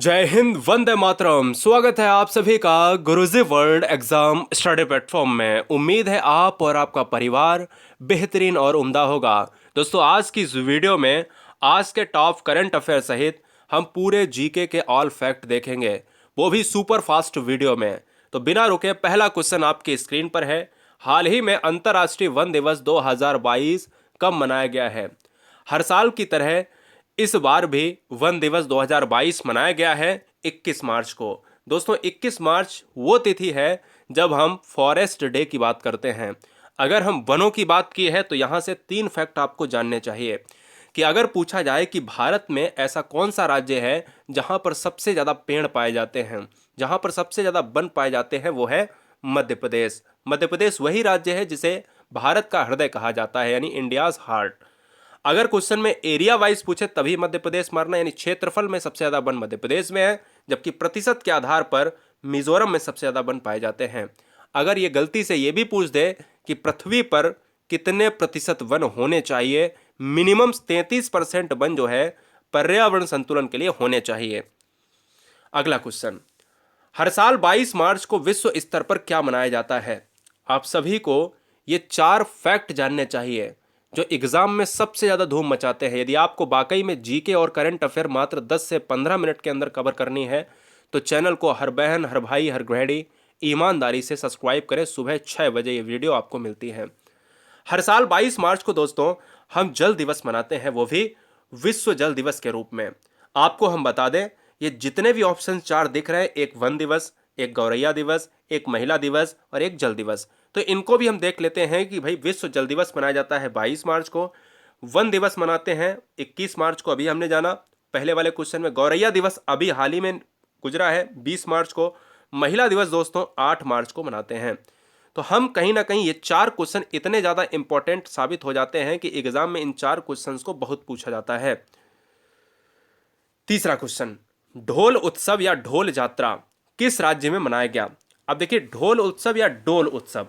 जय हिंद, वंदे मातरम। स्वागत है आप सभी का गुरुजी वर्ल्ड एग्जाम स्टडी प्लेटफॉर्म में। उम्मीद है आप और आपका परिवार बेहतरीन और उम्दा होगा। दोस्तों, आज की इस वीडियो में आज के टॉप करंट अफेयर सहित हम पूरे जीके के ऑल फैक्ट देखेंगे, वो भी सुपर फास्ट वीडियो में। तो बिना रुके पहला क्वेश्चन आपकी स्क्रीन पर है। हाल ही में अंतर्राष्ट्रीय वन दिवस 2022 कब मनाया गया है? हर साल की तरह इस बार भी वन दिवस 2022 मनाया गया है 21 मार्च को। दोस्तों, 21 मार्च वो तिथि है जब हम फॉरेस्ट डे की बात करते हैं। अगर हम वनों की बात की है तो यहाँ से 3 फैक्ट आपको जानने चाहिए कि अगर पूछा जाए कि भारत में ऐसा कौन सा राज्य है जहाँ पर सबसे ज़्यादा पेड़ पाए जाते हैं, जहाँ पर सबसे ज़्यादा वन पाए जाते हैं, वो है मध्य प्रदेश। मध्य प्रदेश वही राज्य है जिसे भारत का हृदय कहा जाता है, यानी इंडियाज हार्ट। अगर क्वेश्चन में एरिया वाइज पूछे तभी मध्य प्रदेश मारना, यानी क्षेत्रफल में सबसे ज्यादा वन मध्य प्रदेश में है, जबकि प्रतिशत के आधार पर मिजोरम में सबसे ज्यादा वन पाए जाते हैं। अगर ये गलती से ये भी पूछ दे कि पृथ्वी पर कितने प्रतिशत वन होने चाहिए, मिनिमम 33% वन जो है पर्यावरण संतुलन के लिए होने चाहिए। अगला क्वेश्चन, हर साल 22 मार्च को विश्व स्तर पर क्या मनाया जाता है? आप सभी को ये 4 फैक्ट जानने चाहिए जो एग्जाम में सबसे ज़्यादा धूम मचाते हैं। यदि आपको वाकई में जीके और करंट अफेयर मात्र 10 से 15 मिनट के अंदर कवर करनी है तो चैनल को हर बहन, हर भाई, हर गृहिणी ईमानदारी से सब्सक्राइब करें। सुबह 6 बजे ये वीडियो आपको मिलती है। हर साल 22 मार्च को दोस्तों हम जल दिवस मनाते हैं, वो भी विश्व जल दिवस के रूप में। आपको हम बता दें, ये जितने भी ऑप्शन 4 दिख रहे हैं, एक वन दिवस, एक गौरैया दिवस, एक महिला दिवस और एक जल दिवस, तो इनको भी हम देख लेते हैं कि भाई विश्व जल दिवस मनाया जाता है 22 मार्च को, वन दिवस मनाते हैं 21 मार्च को, अभी हमने जाना पहले वाले क्वेश्चन में। गौरैया दिवस अभी हाल ही में गुजरा है 20 मार्च को। महिला दिवस दोस्तों 8 मार्च को मनाते हैं। तो हम कहीं ना कहीं ये 4 क्वेश्चन इतने ज़्यादा इंपॉर्टेंट साबित हो जाते हैं कि एग्जाम में इन 4 क्वेश्चंस को बहुत पूछा जाता है। तीसरा क्वेश्चन, ढोल उत्सव या ढोल यात्रा किस राज्य में मनाया गया? अब देखिए, ढोल उत्सव या डोल उत्सव,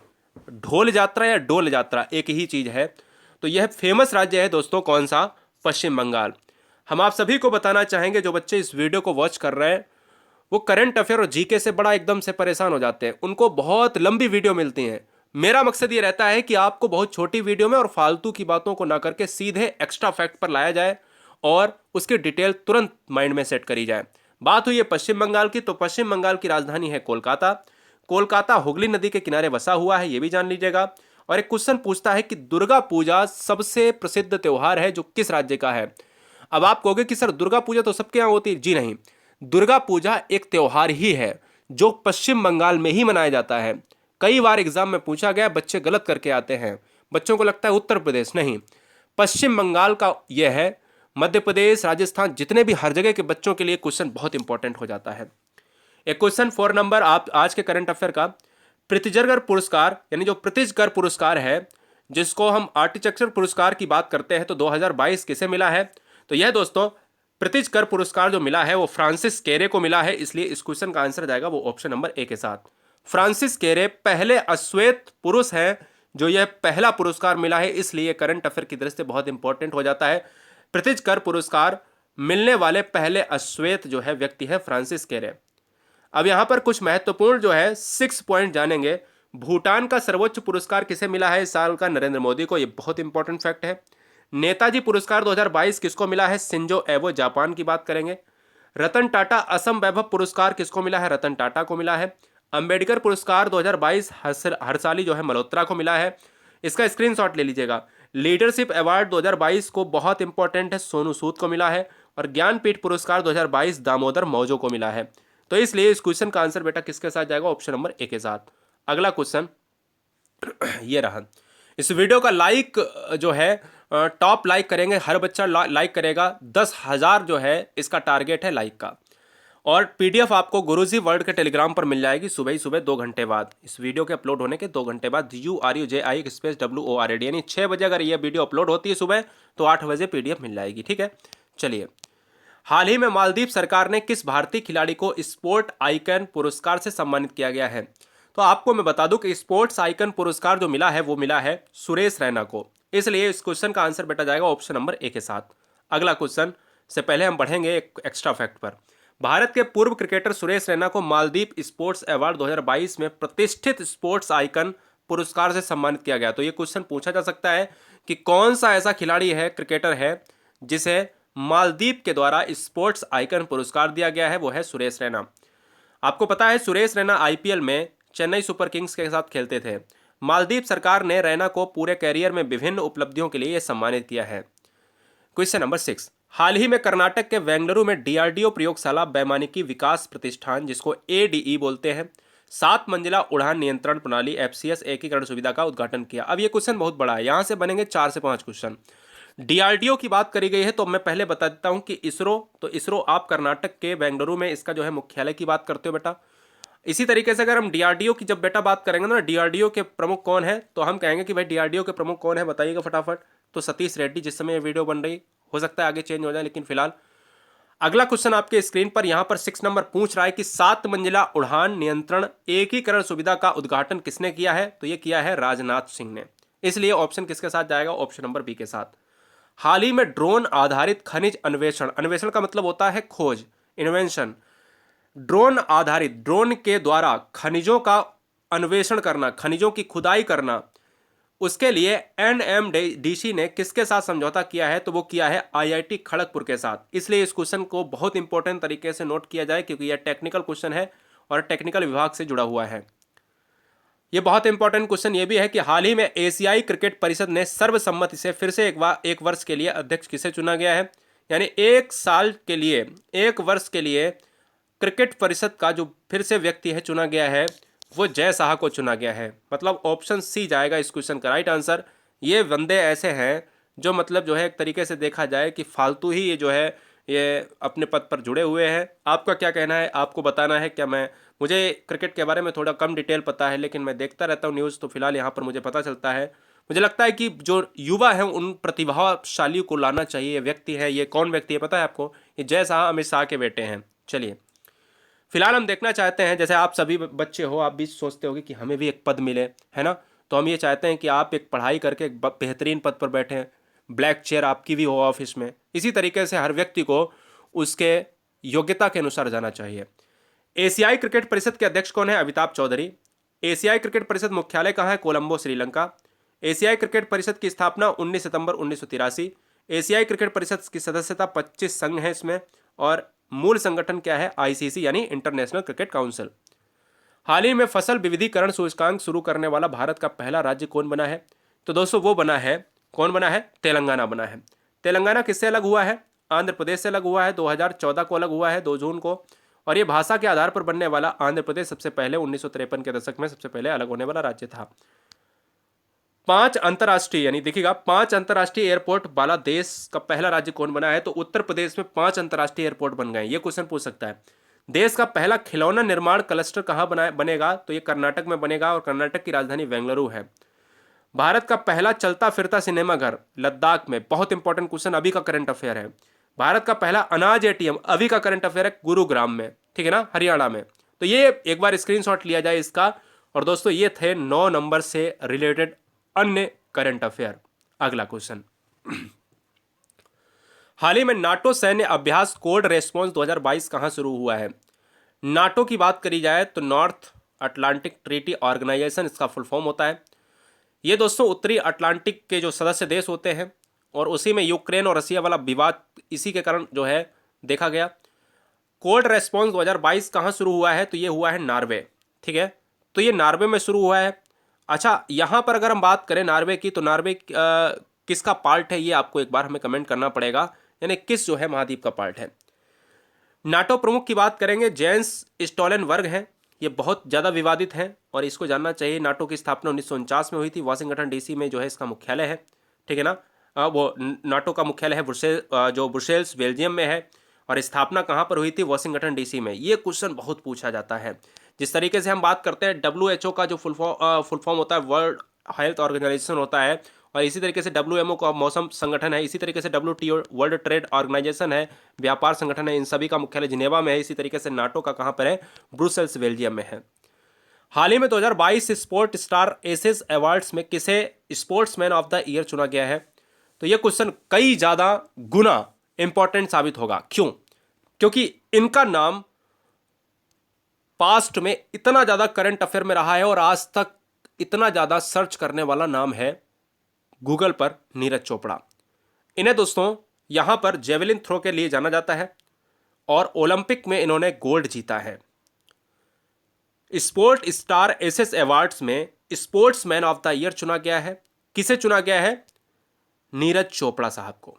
ढोल यात्रा या डोल यात्रा एक ही चीज है। तो यह फेमस राज्य है दोस्तों, कौन सा? पश्चिम बंगाल। हम आप सभी को बताना चाहेंगे, जो बच्चे इस वीडियो को वॉच कर रहे हैं वो करंट अफेयर और जीके से बड़ा एकदम से परेशान हो जाते हैं, उनको बहुत लंबी वीडियो मिलती हैं। मेरा मकसद ये रहता है कि आपको बहुत छोटी वीडियो में और फालतू की बातों को ना करके सीधे एक्स्ट्रा फैक्ट पर लाया जाए और उसकी डिटेल तुरंत माइंड में सेट करी जाए। बात हुई है पश्चिम बंगाल की, तो पश्चिम बंगाल की राजधानी है कोलकाता। कोलकाता हुगली नदी के किनारे बसा हुआ है, ये भी जान लीजिएगा। और एक क्वेश्चन पूछता है कि दुर्गा पूजा सबसे प्रसिद्ध त्योहार है जो किस राज्य का है? अब आप कहोगे कि सर दुर्गा पूजा तो सबके यहाँ होती है। जी नहीं, दुर्गा पूजा एक त्योहार ही है जो पश्चिम बंगाल में ही मनाया जाता है। कई बार एग्जाम में पूछा गया, बच्चे गलत करके आते हैं, बच्चों को लगता है उत्तर प्रदेश, नहीं, पश्चिम बंगाल का यह है। मध्य प्रदेश, राजस्थान, जितने भी हर जगह के बच्चों के लिए क्वेश्चन बहुत इंपॉर्टेंट हो जाता है। एक क्वेश्चन 4 नंबर आप आज के करंट अफेयर का, प्रीतिजरगर पुरस्कार यानी जो प्रीतिजगर पुरस्कार है जिसको हम आर्किटेक्चर पुरस्कार की बात करते हैं, तो 2022 किसे मिला है? तो यह दोस्तों प्रीतिजगर पुरस्कार जो मिला है वो फ्रांसिस केरे को मिला है, इसलिए इस क्वेश्चन का आंसर जाएगा वो ऑप्शन नंबर ए के साथ। फ्रांसिस केरे पहले अश्वेत पुरुष हैं जो यह पहला पुरस्कार मिला है, इसलिए करंट अफेयर की दृष्टि से बहुत इंपॉर्टेंट हो जाता है। प्रीतिजगर पुरस्कार मिलने वाले पहले अश्वेत जो है व्यक्ति है फ्रांसिस केरे। अब यहां पर कुछ महत्वपूर्ण जो है 6 पॉइंट जानेंगे। भूटान का सर्वोच्च पुरस्कार किसे मिला है इस साल का? नरेंद्र मोदी को, यह बहुत इंपॉर्टेंट फैक्ट है। नेताजी पुरस्कार 2022 किसको मिला है? शिंजो एबो, जापान की बात करेंगे। रतन टाटा असम वैभव पुरस्कार किसको मिला है? रतन टाटा को मिला है। अंबेडकर पुरस्कार 2022 हर्षाली जो है मल्होत्रा को मिला है, इसका स्क्रीनशॉट ले लीजिएगा। लीडरशिप अवार्ड 2022 को बहुत इंपॉर्टेंट है, सोनू सूद को मिला है। और ज्ञानपीठ पुरस्कार 2022 दामोदर मौजो को मिला है। तो इसलिए इस क्वेश्चन का आंसर बेटा किसके साथ जाएगा? ऑप्शन नंबर ए के साथ। अगला क्वेश्चन ये रहा। इस वीडियो का लाइक जो है टॉप लाइक करेंगे, हर बच्चा लाइक करेगा, 10,000 जो है इसका टारगेट है लाइक का। और पीडीएफ आपको गुरुजी वर्ल्ड के टेलीग्राम पर मिल जाएगी सुबह ही सुबह 2 घंटे बाद, इस वीडियो के अपलोड होने के 2 घंटे बाद। URUJI स्पेस WORD, यानी 6 बजे अगर ये वीडियो अपलोड होती है सुबह तो 8 बजे पीडीएफ मिल जाएगी, ठीक है। चलिए, हाल ही में मालदीव सरकार ने किस भारतीय खिलाड़ी को स्पोर्ट आइकन पुरस्कार से सम्मानित किया गया है? तो आपको मैं बता दूं कि स्पोर्ट्स आइकन पुरस्कार जो मिला है वो मिला है सुरेश रैना को, इसलिए इस क्वेश्चन का आंसर बेटा जाएगा ऑप्शन नंबर ए के साथ। अगला क्वेश्चन से पहले हम बढ़ेंगे एक एक्स्ट्रा फैक्ट पर। भारत के पूर्व क्रिकेटर सुरेश रैना को मालदीव स्पोर्ट्स अवार्ड 2022 में प्रतिष्ठित स्पोर्ट्स आइकन पुरस्कार से सम्मानित किया गया। तो ये क्वेश्चन पूछा जा सकता है कि कौन सा ऐसा खिलाड़ी है, क्रिकेटर है, जिसे मालदीव के द्वारा स्पोर्ट्स आइकन पुरस्कार दिया गया है। वो है सुरेश रैना। आपको पता है सुरेश रैना आईपीएल में चेन्नई सुपर किंग्स के साथ खेलते थे। मालदीव सरकार ने रैना को पूरे कैरियर में विभिन्न उपलब्धियों के लिए सम्मानित किया है। क्वेश्चन नंबर 6, हाल ही में कर्नाटक के बेंगलुरु में डीआरडीओ प्रयोगशाला वैमानिकी विकास प्रतिष्ठान, जिसको एडीई बोलते हैं, 7 मंजिला उड़ान नियंत्रण प्रणाली एफसीएस एकीकरण सुविधा का उद्घाटन किया। अब ये क्वेश्चन बहुत बड़ा है, यहां से बनेंगे 4 से 5 क्वेश्चन। डीआरडीओ की बात करी गई है तो मैं पहले बता देता हूं कि इसरो, तो इसरो आप कर्नाटक के बेंगलुरु में इसका जो है मुख्यालय की बात करते हो बेटा। इसी तरीके से अगर हम डीआरडीओ की जब बेटा बात करेंगे ना, डीआरडीओ के प्रमुख कौन है, तो हम कहेंगे कि भाई डीआरडीओ के प्रमुख कौन है, बताइएगा फटाफट। तो सतीश रेड्डी, जिस समय ये वीडियो बन रही, हो सकता है आगे चेंज हो जाए, लेकिन फिलहाल अगला क्वेश्चन आपके स्क्रीन पर यहां पर 6 नंबर पूछ रहा है कि 7 मंजिला उड़ान नियंत्रण एकीकरण सुविधा का उद्घाटन किसने किया है, तो ये किया है राजनाथ सिंह ने। इसलिए ऑप्शन किसके साथ जाएगा, ऑप्शन नंबर बी के साथ। हाल ही में ड्रोन आधारित खनिज अन्वेषण, अन्वेषण का मतलब होता है खोज, इन्वेंशन, ड्रोन आधारित, ड्रोन के द्वारा खनिजों का अन्वेषण करना, खनिजों की खुदाई करना, उसके लिए एनएमडीसी ने किसके साथ समझौता किया है, तो वो किया है आईआईटी खड़गपुर के साथ। इसलिए इस क्वेश्चन को बहुत इंपॉर्टेंट तरीके से नोट किया जाए, क्योंकि यह टेक्निकल क्वेश्चन है और टेक्निकल विभाग से जुड़ा हुआ है। यह बहुत इंपॉर्टेंट क्वेश्चन यह भी है कि हाल ही में एशियाई क्रिकेट परिषद ने सर्वसम्मति से फिर से एक वर्ष के लिए अध्यक्ष किसे चुना गया है, यानी 1 साल के लिए, 1 वर्ष के लिए क्रिकेट परिषद का जो फिर से व्यक्ति है चुना गया है, वो जय शाह को चुना गया है। मतलब ऑप्शन सी जाएगा इस क्वेश्चन का राइट आंसर। ये बंदे ऐसे हैं जो मतलब जो है एक तरीके से देखा जाए कि फालतू ही ये जो है ये अपने पद पर जुड़े हुए हैं। आपका क्या कहना है, आपको बताना है क्या। मुझे क्रिकेट के बारे में थोड़ा कम डिटेल पता है, लेकिन मैं देखता रहता हूँ न्यूज़, तो फिलहाल यहाँ पर मुझे पता चलता है। मुझे लगता है कि जो युवा हैं उन प्रतिभाशाली को लाना चाहिए। ये व्यक्ति है, ये कौन व्यक्ति है पता है आपको, ये जय शाह अमित शाह के बेटे हैं। चलिए फिलहाल हम देखना चाहते हैं, जैसे आप सभी बच्चे हो, आप भी सोचते होगे कि हमें भी एक पद मिले, है ना। तो हम ये चाहते हैं कि आप एक पढ़ाई करके एक बेहतरीन पद पर बैठें, ब्लैक चेयर आपकी भी हो ऑफिस में। इसी तरीके से हर व्यक्ति को उसके योग्यता के अनुसार जाना चाहिए। एशियाई क्रिकेट परिषद के अध्यक्ष कौन है, अमिताभ चौधरी। एशियाई क्रिकेट परिषद मुख्यालय कहाँ है, कोलंबो श्रीलंका। एशियाई क्रिकेट परिषद की स्थापना 19 सितंबर 1983। एशियाई क्रिकेट परिषद की सदस्यता 25 संघ है इसमें, और मूल संगठन क्या है, आईसीसी यानी इंटरनेशनल क्रिकेट काउंसिल। हाल ही में फसल विविधीकरण सूचकांक शुरू करने वाला भारत का पहला राज्य कौन बना है, तो दोस्तों वो बना है, कौन बना है, तेलंगाना बना है। तेलंगाना किससे अलग हुआ है, आंध्र प्रदेश से अलग हुआ है, 2014 को अलग हुआ है 2 जून को। और ये भाषा के आधार पर बनने वाला आंध्र प्रदेश सबसे पहले 1953 के दशक में सबसे पहले अलग होने वाला राज्य था। 5 अंतर्राष्ट्रीय, यानी देखिएगा 5 अंतर्राष्ट्रीय एयरपोर्ट वाला देश का पहला राज्य कौन बना है, तो उत्तर प्रदेश में 5 अंतर्राष्ट्रीय एयरपोर्ट बन गए। ये क्वेश्चन पूछ सकता है। देश का पहला खिलौना निर्माण क्लस्टर कहाँ बनेगा, तो ये कर्नाटक में बनेगा, और कर्नाटक की राजधानी बेंगलुरु है। भारत का पहला चलता फिरता सिनेमा घर लद्दाख में, बहुत इंपॉर्टेंट क्वेश्चन, अभी का करंट अफेयर है। भारत का पहला अनाज एटीएम, अभी का करंट अफेयर है, गुरुग्राम में, ठीक है ना, हरियाणा में। तो ये एक बार स्क्रीनशॉट लिया जाए इसका। और दोस्तों ये थे 9 नंबर से रिलेटेड अन्य करंट अफेयर। अगला क्वेश्चन, हाल ही में नाटो सैन्य अभ्यास कोल्ड रेस्पॉन्स 2022 कहां शुरू हुआ है। नाटो की बात करी जाए तो नॉर्थ अटलांटिक ट्रीटी ऑर्गेनाइजेशन इसका फुल फॉर्म होता है। ये दोस्तों उत्तरी अटलांटिक के जो सदस्य देश होते हैं, और उसी में यूक्रेन और रसिया वाला विवाद इसी के कारण जो है देखा गया। कोल्ड रेस्पॉन्स 2022 कहां शुरू हुआ है, तो ये हुआ है नॉर्वे, ठीक है। तो ये नॉर्वे में शुरू हुआ है। अच्छा, यहाँ पर अगर हम बात करें नॉर्वे की, तो नॉर्वे किसका पार्ट है, ये आपको एक बार हमें कमेंट करना पड़ेगा, यानी किस जो है महाद्वीप का पार्ट है। नाटो प्रमुख की बात करेंगे, जेंस स्टोलनबर्ग हैं। ये बहुत ज़्यादा विवादित हैं और इसको जानना चाहिए। नाटो की स्थापना 1949 में हुई थी, वाशिंगटन डीसी में जो है इसका मुख्यालय है, ठीक है ना। वो नाटो का मुख्यालय है ब्रुसेल्स बेल्जियम में है, और स्थापना कहाँ पर हुई थी, वाशिंगटन डीसी में। ये क्वेश्चन बहुत पूछा जाता है। जिस तरीके से हम बात करते हैं WHO का जो फुल फॉर्म होता है वर्ल्ड हेल्थ ऑर्गेनाइजेशन होता है, और इसी तरीके से WMO का मौसम संगठन है, इसी तरीके से WTO वर्ल्ड ट्रेड ऑर्गेनाइजेशन है, व्यापार संगठन है, इन सभी का मुख्यालय जिनेवा में है। इसी तरीके से नाटो का कहाँ पर है, ब्रुसेल्स बेल्जियम में है। हाल ही में 2022 स्पोर्ट स्टार एसेस अवार्ड्स में किसे स्पोर्ट्समैन ऑफ द ईयर चुना गया है, तो यह क्वेश्चन कई ज़्यादा गुना इंपॉर्टेंट साबित होगा। क्यों, क्योंकि इनका नाम पास्ट में इतना ज़्यादा करंट अफेयर में रहा है और आज तक इतना ज़्यादा सर्च करने वाला नाम है गूगल पर नीरज चोपड़ा। इन्हें दोस्तों यहां पर जेवलिन थ्रो के लिए जाना जाता है और ओलंपिक में इन्होंने गोल्ड जीता है। स्पोर्ट स्टार एसएस अवार्ड्स में स्पोर्ट्समैन ऑफ द ईयर चुना गया है। किसे चुना गया है? नीरज चोपड़ा साहब को।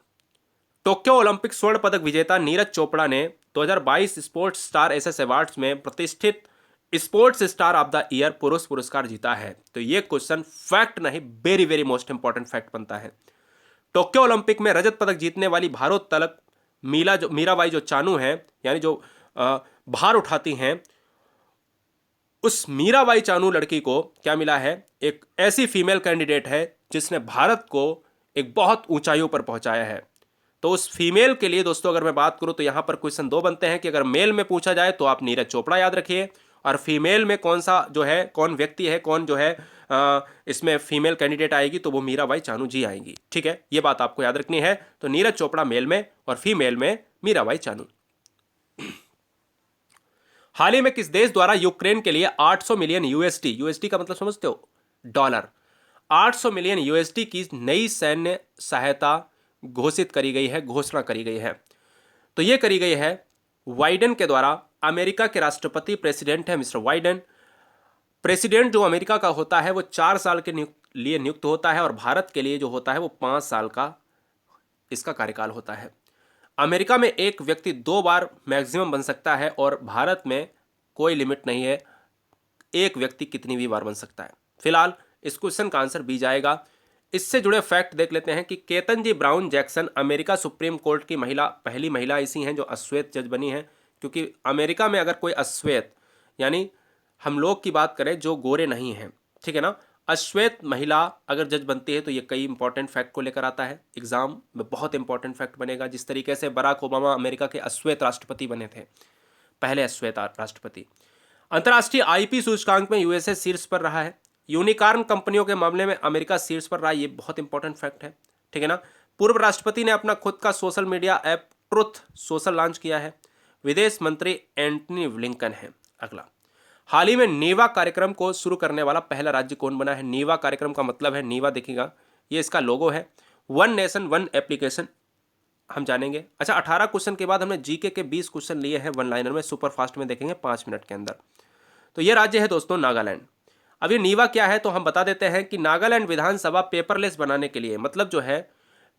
टोक्यो ओलंपिक स्वर्ण पदक विजेता नीरज चोपड़ा ने 2022 स्पोर्ट्स स्टार एसएस अवार्ड्स में प्रतिष्ठित sports star of the year पुरुष पुरस्कार जीता है। तो ये क्वेश्चन फैक्ट नहीं, very very most important fact बनता है। टोक्यो ओलंपिक में रजत पदक जीतने वाली भारोत्तोलक मीराबाई जो चानू हैं, यानी जो भार उठाती हैं, उस मीराबाई चानू लड़की को क्या मिला है? एक ऐसी फीमेल कैंडिडेट है जिसने भारत को एक बहुत ऊंचाइयों पर पहुंचाया है। तो उस फीमेल के लिए दोस्तों अगर मैं बात करूं तो यहां पर क्वेश्चन दो बनते हैं कि अगर मेल में पूछा जाए तो आप नीरज चोपड़ा याद रखिए, और फीमेल में कौन सा जो है, कौन व्यक्ति है, कौन जो है इसमें फीमेल कैंडिडेट आएगी, तो वो मीराबाई चानू जी आएंगी। ठीक है, ये बात आपको याद रखनी है। तो नीरज चोपड़ा मेल में और फीमेल में मीराबाई चानू। हाल ही में किस देश द्वारा यूक्रेन के लिए 800 मिलियन यूएसडी का मतलब समझते हो? डॉलर। 800 मिलियन यूएसडी की नई सैन्य सहायता घोषित करी गई है, घोषणा करी गई है। तो ये करी गई है वाइडेन के द्वारा। अमेरिका के राष्ट्रपति प्रेसिडेंट है मिस्टर वाइडेन। प्रेसिडेंट जो अमेरिका का होता है वो 4 साल के लिए नियुक्त होता है और भारत के लिए जो होता है वो 5 साल का इसका कार्यकाल होता है। अमेरिका में एक व्यक्ति 2 बार मैक्सिमम बन सकता है और भारत में कोई लिमिट नहीं है, एक व्यक्ति कितनी भी बार बन सकता है। फिलहाल इस क्वेश्चन का आंसर बी जाएगा। इससे जुड़े फैक्ट देख लेते हैं कि Ketanji brown Jackson America supreme court की पहली महिला ऐसी हैं जो अश्वेत जज बनी हैं। क्योंकि अमेरिका में अगर कोई अश्वेत, यानी हम लोग की बात करें जो गोरे नहीं हैं, ठीक है ना, अश्वेत महिला अगर जज बनती है तो ये कई इंपॉर्टेंट फैक्ट को लेकर आता है। एग्जाम में बहुत इंपॉर्टेंट फैक्ट बनेगा। जिस तरीके से बराक ओबामा अमेरिका के अश्वेत राष्ट्रपति बने थे, पहले अश्वेत राष्ट्रपति। अंतर्राष्ट्रीय आईपी सूचकांक में यूएसए शीर्ष पर रहा है। यूनिकॉर्न कंपनियों के मामले में अमेरिका शीर्ष पर रहा है, ये बहुत इंपॉर्टेंट फैक्ट है। ठीक है ना। पूर्व राष्ट्रपति ने अपना खुद का social media app truth social launch किया है। विदेश मंत्री एंटनी ब्लिंकन है। अगला, हाल ही में नीवा कार्यक्रम को शुरू करने वाला पहला राज्य कौन बना है? नीवा कार्यक्रम का मतलब है, नीवा देखिएगा, ये इसका लोगो है। वन नेशन वन एप्लीकेशन हम जानेंगे। अच्छा, 18 क्वेश्चन के बाद हमने जीके के 20 क्वेश्चन लिए हैं वन लाइनर में, सुपर फास्ट में देखेंगे 5 मिनट के अंदर। तो ये राज्य है दोस्तों नागालैंड। अब ये नीवा क्या है तो हम बता देते हैं कि नागालैंड विधानसभा पेपरलेस बनाने के लिए, मतलब जो है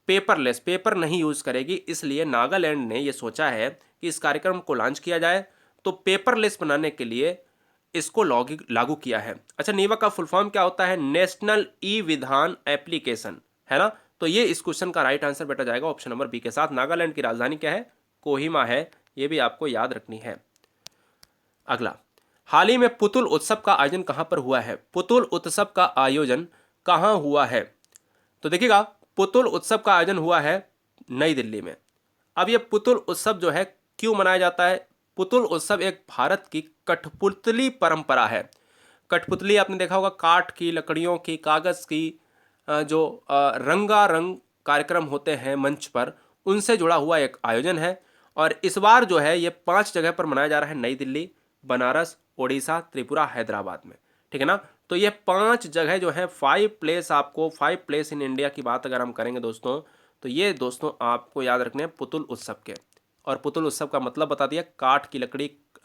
पेपरलेस, पेपर नहीं यूज करेगी, इसलिए नागालैंड ने ये सोचा है कि इस कार्यक्रम को लॉन्च किया जाए। तो पेपरलेस बनाने के लिए इसको लागू किया है। अच्छा, नीवा का फुल फॉर्म क्या होता है? नेशनल ई विधान एप्लीकेशन, है ना। तो ये इस क्वेश्चन का राइट आंसर बेटा जाएगा ऑप्शन नंबर बी के साथ। नागालैंड की राजधानी क्या है? कोहिमा है, ये भी आपको याद रखनी है। अगला, हाल ही में पुतुल उत्सव का आयोजन कहां पर हुआ है? पुतुल उत्सव का आयोजन कहां हुआ है? तो देखिएगा, पुतुल उत्सव का आयोजन हुआ है नई दिल्ली में। अब ये पुतुल उत्सव जो है क्यों मनाया जाता है? पुतुल उत्सव एक भारत की कठपुतली परंपरा है। कठपुतली आपने देखा होगा, काठ की, लकड़ियों की, कागज़ की, जो रंगारंग कार्यक्रम होते हैं मंच पर, उनसे जुड़ा हुआ एक आयोजन है। और इस बार जो है ये 5 जगह पर मनाया जा रहा है, नई दिल्ली, बनारस, उड़ीसा, त्रिपुरा, हैदराबाद में। ठीक है ना। तो ये 5 जगह जो है 5 प्लेस, आपको 5 प्लेस इन इंडिया की बात अगर हम करेंगे दोस्तों, तो ये दोस्तों आपको याद रखने हैं पुतुल उत्सव के। और पुतुल उत्सव का मतलब बता दिया, काठ की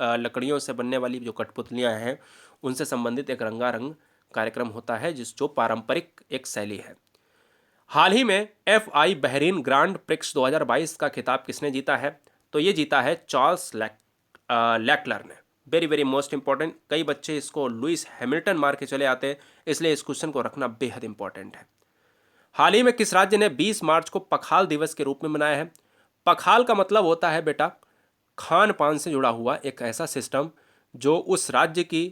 लकड़ियों से बनने वाली जो कठपुतलियाँ हैं उनसे संबंधित एक रंगारंग कार्यक्रम होता है, जो पारंपरिक एक शैली है। हाल ही में FI बहरीन ग्रांड प्रिक्स 2022 का खिताब किसने जीता है? तो ये जीता है चार्ल्स लेक्लर ने। Very very most important. कई बच्चे इसको लुइस हैमिल्टन मार के चले आते हैं, इसलिए इस क्वेश्चन को रखना बेहद इंपॉर्टेंट है। हाल ही में किस राज्य ने 20 मार्च को पखाल दिवस के रूप में मनाया है? पखाल का मतलब होता है बेटा खान पान से जुड़ा हुआ एक ऐसा सिस्टम जो उस राज्य की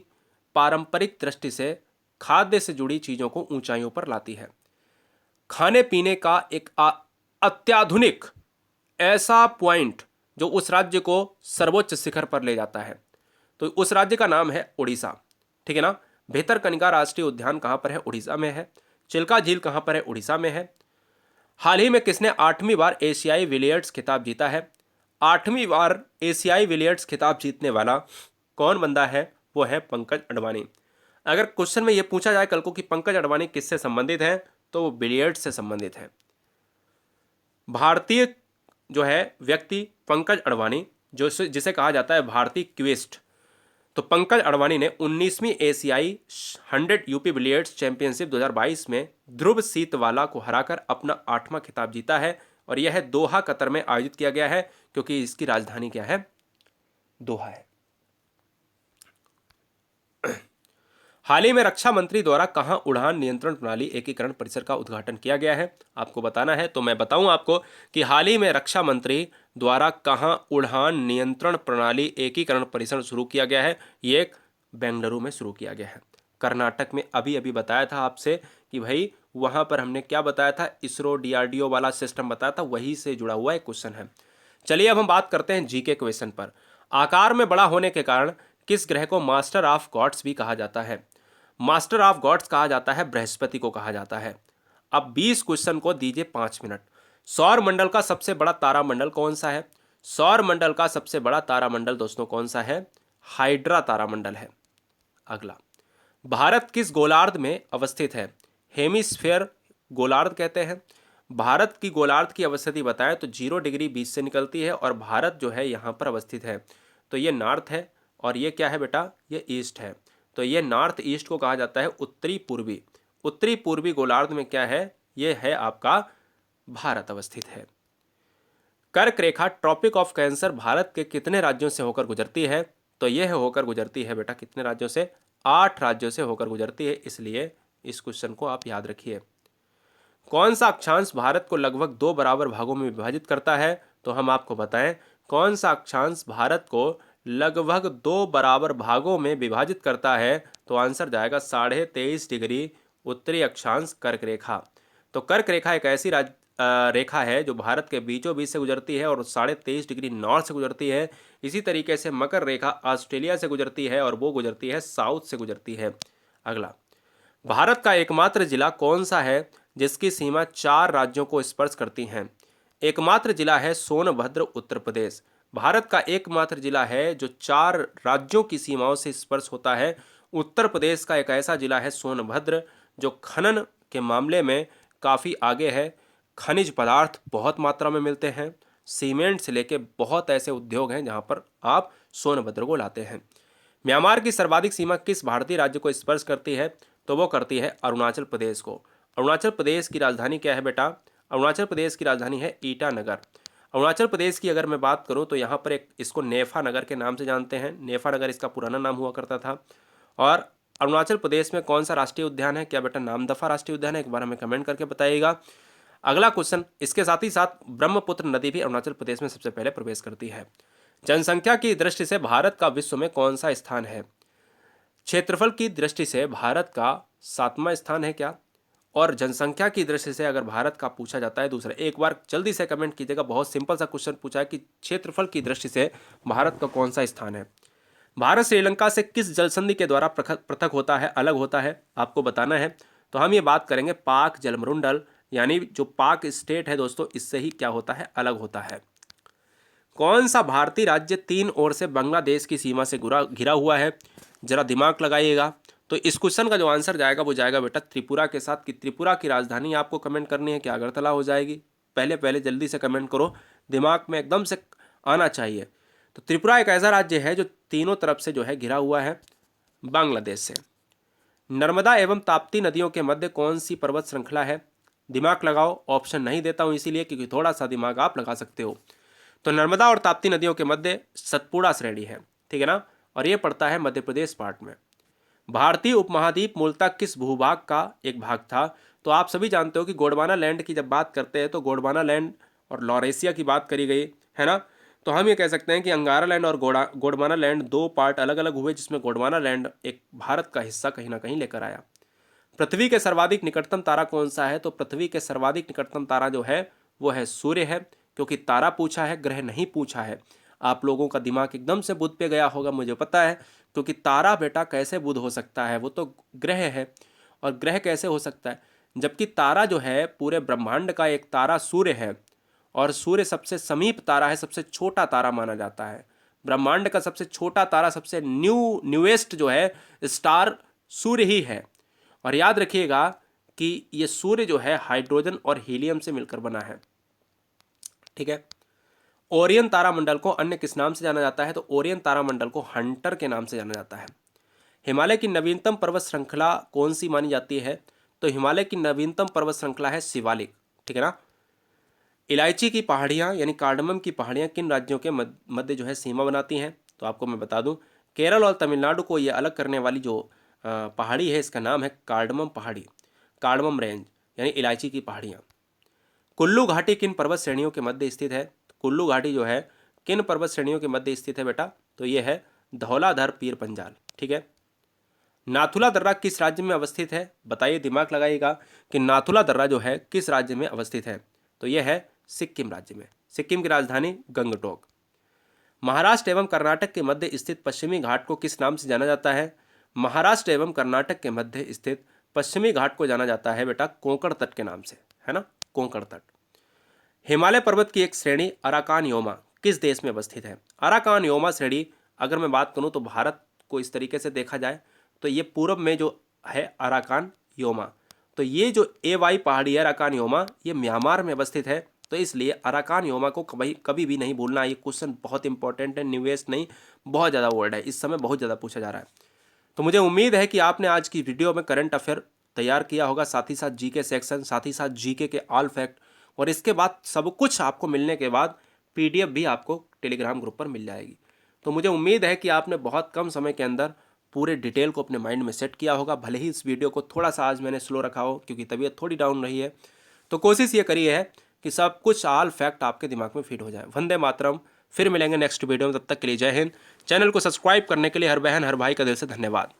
पारंपरिक दृष्टि से खाद्य से जुड़ी चीज़ों को ऊंचाइयों पर लाती है। खाने पीने का एक अत्याधुनिक ऐसा पॉइंट जो उस राज्य को सर्वोच्च शिखर पर ले जाता है। तो उस राज्य का नाम है उड़ीसा। ठीक है ना। भितरकनिका राष्ट्रीय उद्यान कहाँ पर है? उड़ीसा में है। चिल्का झील कहाँ पर है? उड़ीसा में है। हाल ही में किसने 8वीं बार एशियाई बिलियर्ड्स खिताब जीता है? 8वीं बार एशियाई बिलियर्ड्स खिताब जीतने वाला कौन बंदा है? वो है पंकज अडवाणी। अगर क्वेश्चन में ये पूछा जाए कल को कि पंकज अडवाणी किससे संबंधित है, तो वो बिलियर्ड्स से संबंधित है। भारतीय जो है व्यक्ति पंकज अडवाणी, जो जिसे कहा जाता है भारतीय क्विस्ट, तो पंकज अडवाणी ने 19वीं एशियाई 100 यूपी बिलियर्ड्स चैंपियनशिप 2022 में ध्रुव सीतवाला को हराकर अपना 8वां खिताब जीता है, और यह दोहा कतर में आयोजित किया गया है, क्योंकि इसकी राजधानी क्या है? दोहा है। हाल ही में रक्षा मंत्री द्वारा कहां उड़ान नियंत्रण प्रणाली एकीकरण परिसर का उद्घाटन किया गया है? आपको बताना है। तो मैं बताऊं आपको कि हाल ही में रक्षा मंत्री द्वारा कहां उड़ान नियंत्रण प्रणाली एकीकरण परिसर शुरू किया गया है? ये एक बेंगलुरु में शुरू किया गया है, कर्नाटक में। अभी अभी बताया था आपसे कि भाई वहां पर हमने क्या बताया था, इसरो डीआरडीओ वाला सिस्टम बताया था, वही से जुड़ा हुआ एक क्वेश्चन है। चलिए अब हम बात करते हैं जीके क्वेश्चन पर। आकार में बड़ा होने के कारण किस ग्रह को मास्टर ऑफ गॉड्स भी कहा जाता है? मास्टर ऑफ गॉड्स कहा जाता है बृहस्पति को कहा जाता है। अब 20 क्वेश्चन को दीजिए 5 मिनट। सौर मंडल का सबसे बड़ा तारामंडल कौन सा है? सौर मंडल का सबसे बड़ा तारामंडल दोस्तों कौन सा है? हाइड्रा तारामंडल है। अगला, भारत किस गोलार्ध में अवस्थित है? हेमिस्फेयर गोलार्ध कहते हैं। भारत की गोलार्ध की अवस्थिति बताएं तो 0 डिग्री 20 से निकलती है, और भारत जो है यहाँ पर अवस्थित है। तो ये नॉर्थ है, और ये क्या है बेटा? ये ईस्ट है। तो ये नॉर्थ ईस्ट को कहा जाता है उत्तरी पूर्वी। उत्तरी पूर्वी गोलार्ध में क्या है? ये है आपका भारत अवस्थित है। कर्क रेखा ट्रॉपिक ऑफ कैंसर भारत के कितने राज्यों से होकर गुजरती है? तो यह होकर गुजरती है बेटा कितने राज्यों से? 8 राज्यों से होकर गुजरती है, इसलिए इस क्वेश्चन को आप याद रखिए। कौन सा अक्षांश भारत को लगभग 2 बराबर भागों में विभाजित करता है? तो हम आपको बताएं, कौन सा अक्षांश भारत को लगभग 2 बराबर भागों में विभाजित करता है? तो आंसर जाएगा 23.5 डिग्री उत्तरी अक्षांश कर्क रेखा। तो कर्क रेखा एक ऐसी रेखा है जो भारत के बीचों बीच से गुजरती है और 23.5 डिग्री नॉर्थ से गुजरती है। इसी तरीके से मकर रेखा ऑस्ट्रेलिया से गुजरती है, और वो गुजरती है साउथ से गुजरती है। अगला, भारत का एकमात्र जिला कौन सा है जिसकी सीमा 4 राज्यों को स्पर्श करती हैं? एकमात्र जिला है सोनभद्र, उत्तर प्रदेश। भारत का एकमात्र जिला है जो 4 राज्यों की सीमाओं से स्पर्श होता है। उत्तर प्रदेश का एक ऐसा जिला है सोनभद्र, जो खनन के मामले में काफ़ी आगे है। खनिज पदार्थ बहुत मात्रा में मिलते हैं। सीमेंट से लेके बहुत ऐसे उद्योग हैं जहाँ पर आप सोनभद्र को लाते हैं। म्यांमार की सर्वाधिक सीमा किस भारतीय राज्य को स्पर्श करती है? तो वो करती है अरुणाचल प्रदेश को। अरुणाचल प्रदेश की राजधानी क्या है बेटा? अरुणाचल प्रदेश की राजधानी है ईटानगर। अरुणाचल प्रदेश की अगर मैं बात करूं तो यहाँ पर एक इसको नेफा नगर के नाम से जानते हैं। नेफा नगर इसका पुराना नाम हुआ करता था। और अरुणाचल प्रदेश में कौन सा राष्ट्रीय उद्यान है? क्या बेटा नामदफा राष्ट्रीय उद्यान है? एक बार हमें कमेंट करके बताइएगा। अगला क्वेश्चन, इसके साथ ही साथ ब्रह्मपुत्र नदी भी अरुणाचल प्रदेश में सबसे पहले प्रवेश करती है। जनसंख्या की दृष्टि से भारत का विश्व में कौन सा स्थान है? क्षेत्रफल की दृष्टि से भारत का 7वां स्थान है क्या? और जनसंख्या की दृष्टि से अगर भारत का पूछा जाता है दूसरा, एक बार जल्दी से कमेंट कीजिएगा। बहुत सिंपल सा क्वेश्चन पूछा है कि क्षेत्रफल की दृष्टि से भारत का कौन सा स्थान है? भारत श्रीलंका से किस जल संधि के द्वारा पृथक होता है, अलग होता है? आपको बताना है। तो हम ये बात करेंगे पाक जलमंडल, यानी जो पाक स्टेट है दोस्तों, इससे ही क्या होता है? अलग होता है। कौन सा भारतीय राज्य 3 ओर से बांग्लादेश की सीमा से घिरा हुआ है? जरा दिमाग लगाइएगा। तो इस क्वेश्चन का जो आंसर जाएगा वो जाएगा बेटा त्रिपुरा के साथ। कि त्रिपुरा की राजधानी आपको कमेंट करनी है कि अगरतला हो जाएगी। पहले पहले जल्दी से कमेंट करो, दिमाग में एकदम से आना चाहिए। तो त्रिपुरा एक ऐसा राज्य है जो तीनों तरफ से जो है घिरा हुआ है बांग्लादेश से। नर्मदा एवं ताप्ती नदियों के मध्य कौन सी पर्वत श्रृंखला है? दिमाग लगाओ, ऑप्शन नहीं देता हूँ इसीलिए क्योंकि थोड़ा सा दिमाग आप लगा सकते हो। तो नर्मदा और ताप्ती नदियों के मध्य सतपुड़ा श्रेणी है, ठीक है ना, और ये पड़ता है मध्य प्रदेश पार्ट में। भारतीय उपमहाद्वीप मूलतः किस भूभाग का एक भाग था? तो आप सभी जानते हो कि गोंडवाना लैंड की जब बात करते हैं तो गोंडवाना लैंड और लॉरेशिया की बात करी गई है ना। तो हम ये कह सकते हैं कि अंगारा लैंड और गोंडवाना लैंड 2 पार्ट अलग अलग हुए, जिसमें गोंडवाना लैंड एक भारत का हिस्सा कहीं ना कहीं लेकर आया। पृथ्वी के सर्वाधिक निकटतम तारा कौन सा है? तो पृथ्वी के सर्वाधिक निकटतम तारा जो है वो है सूर्य है, क्योंकि तारा पूछा है, ग्रह नहीं पूछा है। आप लोगों का दिमाग एकदम से बुध पे गया होगा, मुझे पता है, क्योंकि तारा बेटा कैसे बुध हो सकता है? वो तो ग्रह है, और ग्रह कैसे हो सकता है? जबकि तारा जो है पूरे ब्रह्मांड का एक तारा सूर्य है, और सूर्य सबसे समीप तारा है, सबसे छोटा तारा माना जाता है। ब्रह्मांड का सबसे छोटा तारा, सबसे न्यूएस्ट जो है स्टार सूर्य ही है। और याद रखिएगा कि ये सूर्य जो है हाइड्रोजन और हीलियम से मिलकर बना है। ठीक है। ओरियन तारामंडल को अन्य किस नाम से जाना जाता है? तो ओरियन तारामंडल को हंटर के नाम से जाना जाता है। हिमालय की नवीनतम पर्वत श्रृंखला कौन सी मानी जाती है? तो हिमालय की नवीनतम पर्वत श्रृंखला है शिवालिक। ठीक है ना। इलायची की पहाड़ियाँ यानी कार्डमम की पहाड़ियाँ किन राज्यों के मध्य जो है सीमा बनाती हैं? तो आपको मैं बता दूं, केरल और तमिलनाडु को ये अलग करने वाली जो पहाड़ी है इसका नाम है कार्डमम पहाड़ी, कार्डमम रेंज यानी इलायची की पहाड़ियाँ। कुल्लू घाटी किन पर्वत श्रेणियों के मध्य स्थित है? कुल्लू घाटी जो है किन पर्वत श्रेणियों के मध्य स्थित है बेटा? तो ये है धौलाधर पीर पंजाल। ठीक है। नाथुला दर्रा किस राज्य में अवस्थित है? बताइए, दिमाग लगाइएगा कि नाथुला दर्रा जो है किस राज्य में अवस्थित है? तो यह है सिक्किम राज्य में। सिक्किम की राजधानी गंगटोक। महाराष्ट्र एवं कर्नाटक के मध्य स्थित पश्चिमी घाट को किस नाम से जाना जाता है? महाराष्ट्र एवं कर्नाटक के मध्य स्थित पश्चिमी घाट को जाना जाता है बेटा कोंकण तट के नाम से, है ना, कोंकण तट। हिमालय पर्वत की एक श्रेणी अराकान योमा किस देश में अवस्थित है? अराकान योमा श्रेणी अगर मैं बात करूं तो भारत को इस तरीके से देखा जाए तो ये पूर्व में जो है अराकान योमा, तो ये जो A-Y पहाड़ी है अराकान योमा, ये म्यांमार में अवस्थित है। तो इसलिए अराकान योमा को कभी भी नहीं भूलना। ये क्वेश्चन बहुत इंपॉर्टेंट है, न्यूएस्ट नहीं, बहुत ज़्यादा वर्ड है, इस समय बहुत ज़्यादा पूछा जा रहा है। तो मुझे उम्मीद है कि आपने आज की वीडियो में करंट अफेयर तैयार किया होगा, साथ ही साथ जीके सेक्शन, साथ ही साथ जीके के ऑल फैक्ट, और इसके बाद सब कुछ आपको मिलने के बाद PDF भी आपको टेलीग्राम ग्रुप पर मिल जाएगी। तो मुझे उम्मीद है कि आपने बहुत कम समय के अंदर पूरे डिटेल को अपने माइंड में सेट किया होगा। भले ही इस वीडियो को थोड़ा सा आज मैंने स्लो रखा हो क्योंकि तबीयत थोड़ी डाउन रही है, तो कोशिश ये करी है कि सब कुछ ऑल फैक्ट आपके दिमाग में फिट हो जाए। वंदे मातरम। फिर मिलेंगे नेक्स्ट वीडियो में, तब तक के लिए जय हिंद। चैनल को सब्सक्राइब करने के लिए हर बहन हर भाई का दिल से धन्यवाद।